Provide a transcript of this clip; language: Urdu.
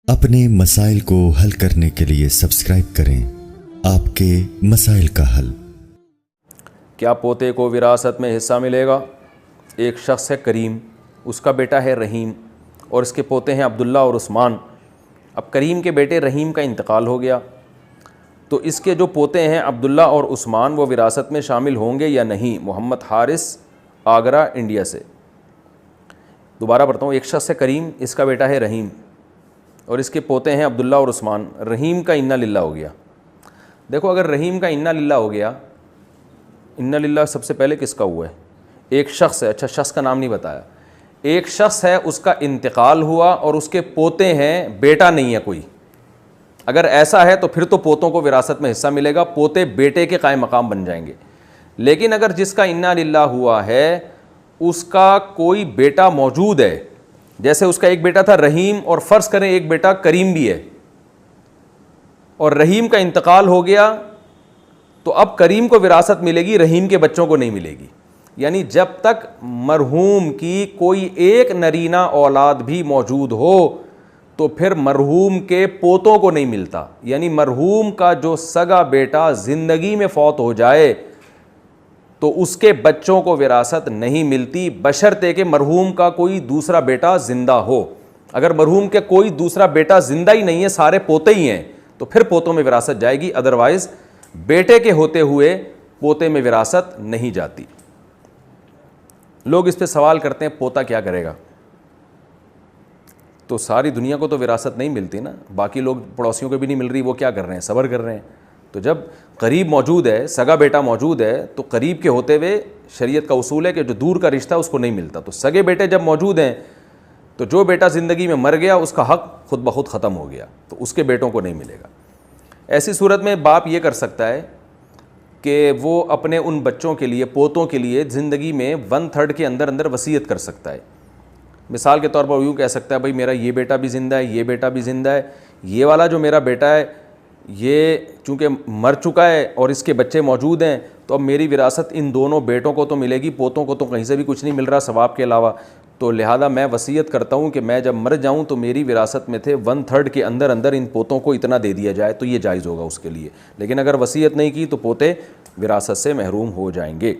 اپنے مسائل کو حل کرنے کے لیے سبسکرائب کریں آپ کے مسائل کا حل۔ کیا پوتے کو وراثت میں حصہ ملے گا؟ ایک شخص ہے کریم، اس کا بیٹا ہے رحیم اور اس کے پوتے ہیں عبداللہ اور عثمان۔ اب کریم کے بیٹے رحیم کا انتقال ہو گیا تو اس کے جو پوتے ہیں عبداللہ اور عثمان وہ وراثت میں شامل ہوں گے یا نہیں؟ محمد حارث، آگرہ، انڈیا سے۔ دوبارہ پڑھتا ہوں، ایک شخص ہے کریم، اس کا بیٹا ہے رحیم اور اس کے پوتے ہیں عبداللہ اور عثمان۔ رحیم کا انا للہ ہو گیا۔ دیکھو، اگر رحیم کا انا للہ ہو گیا، انا للہ سب سے پہلے کس کا ہوا ہے؟ ایک شخص ہے، اچھا شخص کا نام نہیں بتایا۔ ایک شخص ہے، اس کا انتقال ہوا اور اس کے پوتے ہیں، بیٹا نہیں ہے کوئی۔ اگر ایسا ہے تو پھر تو پوتوں کو وراثت میں حصہ ملے گا، پوتے بیٹے کے قائم مقام بن جائیں گے۔ لیکن اگر جس کا انا للہ ہوا ہے اس کا کوئی بیٹا موجود ہے، جیسے اس کا ایک بیٹا تھا رحیم اور فرض کریں ایک بیٹا کریم بھی ہے، اور رحیم کا انتقال ہو گیا تو اب کریم کو وراثت ملے گی، رحیم کے بچوں کو نہیں ملے گی۔ یعنی جب تک مرحوم کی کوئی ایک نرینہ اولاد بھی موجود ہو تو پھر مرحوم کے پوتوں کو نہیں ملتا۔ یعنی مرحوم کا جو سگا بیٹا زندگی میں فوت ہو جائے تو اس کے بچوں کو وراثت نہیں ملتی، بشرطے کہ مرحوم کا کوئی دوسرا بیٹا زندہ ہو۔ اگر مرحوم کے کوئی دوسرا بیٹا زندہ ہی نہیں ہے، سارے پوتے ہی ہیں، تو پھر پوتوں میں وراثت جائے گی، ادروائز بیٹے کے ہوتے ہوئے پوتے میں وراثت نہیں جاتی۔ لوگ اس پہ سوال کرتے ہیں پوتا کیا کرے گا؟ تو ساری دنیا کو تو وراثت نہیں ملتی نا، باقی لوگ پڑوسیوں کو بھی نہیں مل رہی، وہ کیا کر رہے ہیں؟ صبر کر رہے ہیں۔ تو جب قریب موجود ہے، سگا بیٹا موجود ہے، تو قریب کے ہوتے ہوئے شریعت کا اصول ہے کہ جو دور کا رشتہ اس کو نہیں ملتا۔ تو سگے بیٹے جب موجود ہیں تو جو بیٹا زندگی میں مر گیا اس کا حق خود بخود ختم ہو گیا، تو اس کے بیٹوں کو نہیں ملے گا۔ ایسی صورت میں باپ یہ کر سکتا ہے کہ وہ اپنے ان بچوں کے لیے، پوتوں کے لیے زندگی میں 1/3 کے اندر اندر وصیت کر سکتا ہے۔ مثال کے طور پر یوں کہہ سکتا ہے، بھائی میرا یہ بیٹا بھی زندہ ہے، یہ بیٹا بھی زندہ ہے، یہ والا جو میرا بیٹا ہے یہ چونکہ مر چکا ہے اور اس کے بچے موجود ہیں، تو اب میری وراثت ان دونوں بیٹوں کو تو ملے گی، پوتوں کو تو کہیں سے بھی کچھ نہیں مل رہا ثواب کے علاوہ، تو لہذا میں وصیت کرتا ہوں کہ میں جب مر جاؤں تو میری وراثت میں تھے 1/3 کے اندر اندر ان پوتوں کو اتنا دے دیا جائے، تو یہ جائز ہوگا اس کے لیے۔ لیکن اگر وصیت نہیں کی تو پوتے وراثت سے محروم ہو جائیں گے۔